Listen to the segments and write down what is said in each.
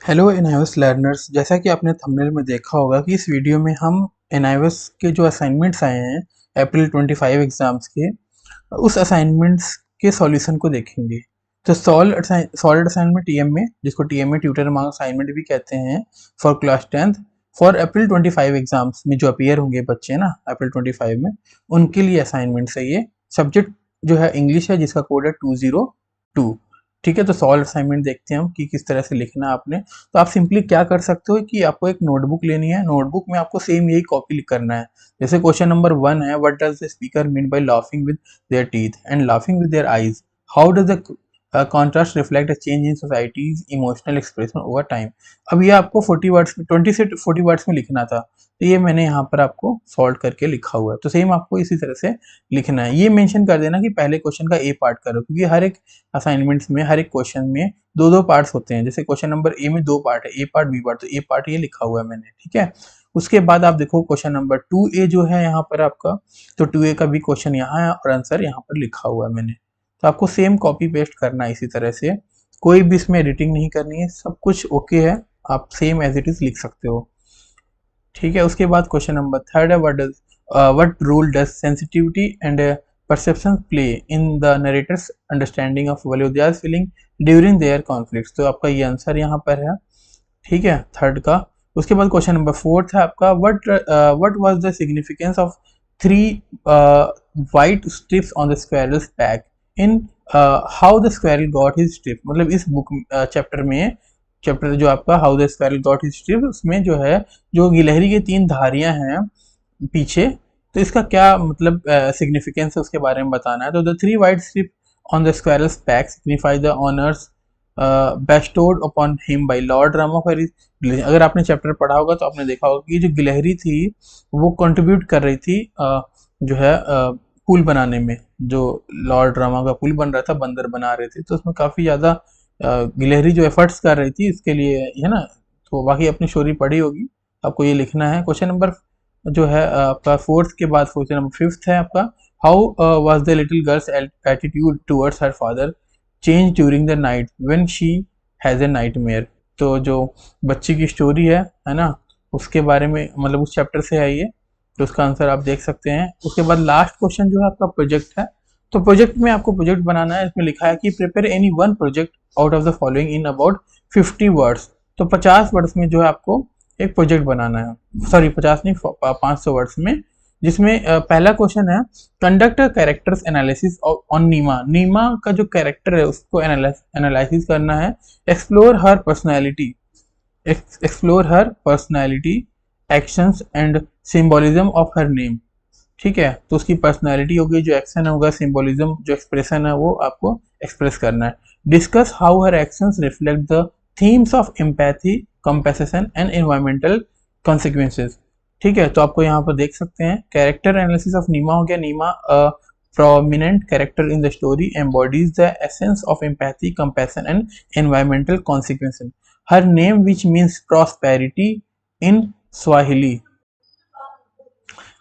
Hello NIOS learners. जैसा कि आपने थंबनेल में देखा होगा कि इस वीडियो में हम एनआईओएस के जो असाइनमेंट्स आए हैं अप्रैल 25 एग्जाम्स के, उस असाइनमेंट्स के सॉल्यूशन को देखेंगे। तो सॉल्ड असाइनमेंट टीएम में, जिसको टीएम में ट्यूटर मार्क असाइनमेंट भी कहते हैं, for class 10th for April 25 exams में जो अपीयर होंगे बच्चे ना अप्रैल 25 में, उनके लिए असाइनमेंट्स है ये। सब्जेक्ट जो है इंग्लिश है, जिसका कोड है 202। ठीक है, तो सॉल्व असाइनमेंट देखते हैं हम कि किस तरह से लिखना है आपने। तो आप सिंपली क्या कर सकते हो कि आपको एक नोटबुक लेनी है, नोटबुक में आपको सेम यही कॉपी करना है। जैसे क्वेश्चन नंबर 1 है, what does the speaker mean by laughing with their teeth and laughing with their eyes, how does the contrast reflect a change in societies emotional expression over time. अब ये आपको 40 words में, 20 से 40 words में लिखना था, तो ये मैंने यहाँ पर आपको सॉल्व करके लिखा हुआ है। तो सेम आपको इसी तरह से लिखना है। ये मेंशन कर देना कि पहले क्वेश्चन का ए पार्ट करो, क्योंकि हर एक असाइनमेंट्स में, हर एक क्वेश्चन में दो दो पार्ट्स होते हैं। जैसे क्वेश्चन नंबर ए में दो पार्ट है, ए पार्ट बी पार्ट, तो ए पार्ट ये लिखा हुआ है मैंने। ठीक है, उसके बाद आप देखो क्वेश्चन नंबर 2A जो है यहाँ पर आपका, तो 2A का भी क्वेश्चन यहाँ है और आंसर यहाँ पर लिखा हुआ है मैंने। तो आपको सेम कॉपी पेस्ट करना है इसी तरह से, कोई भी इसमें एडिटिंग नहीं करनी है, सब कुछ ओके है, आप सेम एज इट इज लिख सकते हो। ठीक है, उसके बाद क्वेश्चन नंबर 3 है, what role does sensitivity and perception play in the narrator's understanding of values feeling during their conflicts. तो आपका ये आंसर यहाँ पर है। ठीक है, थर्ड का। उसके बाद क्वेश्चन नंबर 4 है आपका, what was the significance of 3 white strips on the squirrel's back in how the squirrel got his strip. मतलब इस बुक चैप्टर में, चैप्टर जो आपका how the squirrel got his strip, उसमें जो है, जो गिलहरी की 3 धारियां हैं पीछे, तो इसका क्या मतलब सिग्निफिकेंस है उसके बारे में बताना है। तो the 3 white stripe on the squirrel's back signify the honours bestowed upon him by lord रामाफेरी। अगर आपने चैप्टर पढ़ा होगा तो आपने देखा होगा कि जो गिलहरी थी वो कंट्रीब्यूट कर रही थी जो है पुल बनाने में। जो लॉर्ड रामा का पुल बन रहा था, बंदर बना रहे थे, तो उसमें काफ़ी ज़्यादा गिलहरी जो एफर्ट्स कर रही थी इसके लिए, है ना। तो बाकी अपनी स्टोरी पढ़ी होगी, आपको ये लिखना है। क्वेश्चन नंबर जो है आपका 4th के बाद क्वेश्चन नंबर 5th है आपका, how was the little girls attitude towards her father change during the night when she has a nightmare. तो जो बच्ची की स्टोरी है ना, उसके बारे में, मतलब उस चैप्टर से है ये, तो उसका आंसर आप देख सकते हैं। उसके बाद लास्ट क्वेश्चन जो है आपका प्रोजेक्ट है। तो प्रोजेक्ट में आपको प्रोजेक्ट बनाना है। इसमें लिखा है कि prepare any one project out of the following in about 50 words. तो 50 वर्ड्स में जो है आपको एक प्रोजेक्ट बनाना है, सॉरी 50 नहीं, 500 वर्ड्स में। जिसमें पहला क्वेश्चन है, कंडक्ट कैरेक्टर्स एनालिसिस ऑन नीमा। नीमा का जो कैरेक्टर है उसको एनालिसिस करना है। Explore her personality, explore her personality, actions and symbolism of her name. ठीक है, तो उसकी पर्सनैलिटी होगी, जो एक्शन होगा, सिंबोलिज्म जो एक्सप्रेशन है वो आपको एक्सप्रेस करना है। Discuss how her actions reflect the themes of empathy, compassion and environmental consequences. ठीक है, तो आपको यहाँ पर देख सकते हैं कैरेक्टर एनालिसिस ऑफ नीमा हो गया। नीमा prominent character in the story embodies the essence of empathy, compassion and environmental consequences. Her name, which means prosperity in Swahili,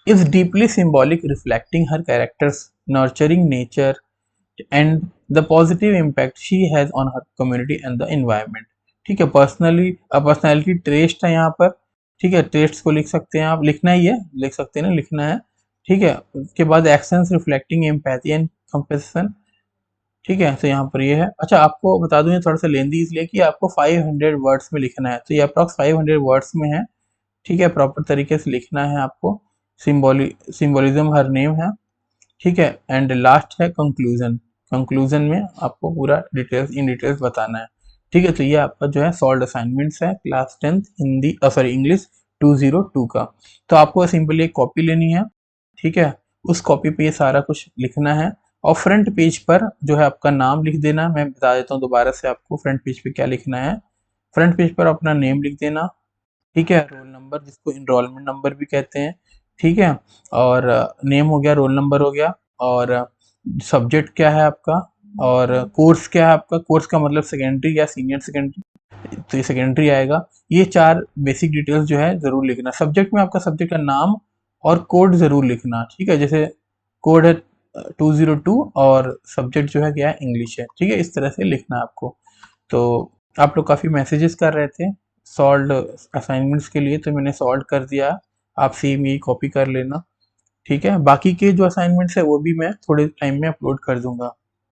is deeply symbolic, reflecting her character's nurturing nature and the positive impact she has on her community and the environment. ठीक है, personality trace है यहाँ पर। ठीक है, trace को लिख सकते हैं आप, लिखना ही है, लिख सकते हैं ना, लिखना है। ठीक है, उसके बाद actions reflecting empathy and compassion. ठीक है, तो यहाँ पर ये है। अच्छा, आपको बता दूं ये थोड़ा सा लेंदी इसलिए कि आपको 500 वर्ड्स में लिखना है, तो ये अप्रॉक्स 500 वर्ड्स में है। ठीक है, प्रॉपर तरीके से लिखना है आपको। सिंबोलिज्म हर नेम है। ठीक है, एंड लास्ट है कंक्लूजन। कंक्लूजन में आपको पूरा डिटेल्स, इन डिटेल्स बताना है। ठीक है, तो ये आपका जो है सॉल्व असाइनमेंट्स है class 10th Hindi, sorry English 202 का। तो आपको सिंपली एक कॉपी लेनी है। ठीक है, उस कॉपी पे ये सारा कुछ लिखना है और फ्रंट पेज पर जो है आपका नाम लिख देना। मैं बता देता हूँ दोबारा से आपको फ्रंट पेज पे क्या लिखना है। फ्रंट पेज पर अपना नेम लिख देना। ठीक है, रोल नंबर, जिसको इनरोलमेंट नंबर भी कहते हैं। ठीक है, और नेम हो गया, रोल नंबर हो गया, और सब्जेक्ट क्या है आपका, और कोर्स क्या है आपका। कोर्स का मतलब सेकेंडरी या सीनियर सेकेंडरी, तो ये सेकेंडरी आएगा। ये 4 बेसिक डिटेल्स जो है ज़रूर लिखना। सब्जेक्ट में आपका सब्जेक्ट का नाम और कोड ज़रूर लिखना। ठीक है, जैसे कोड है 202 और सब्जेक्ट जो है क्या है, इंग्लिश है। ठीक है, इस तरह से लिखना है आपको। तो आप लोग काफ़ी मैसेजेस कर रहे थे सॉल्व्ड असाइनमेंट्स के लिए, तो मैंने सॉल्व कर दिया। आप सेम यही कॉपी कर लेना, ठीक है। बाकी के जो असाइनमेंट्स है वो भी मैं थोड़े टाइम में अपलोड कर दूंगा।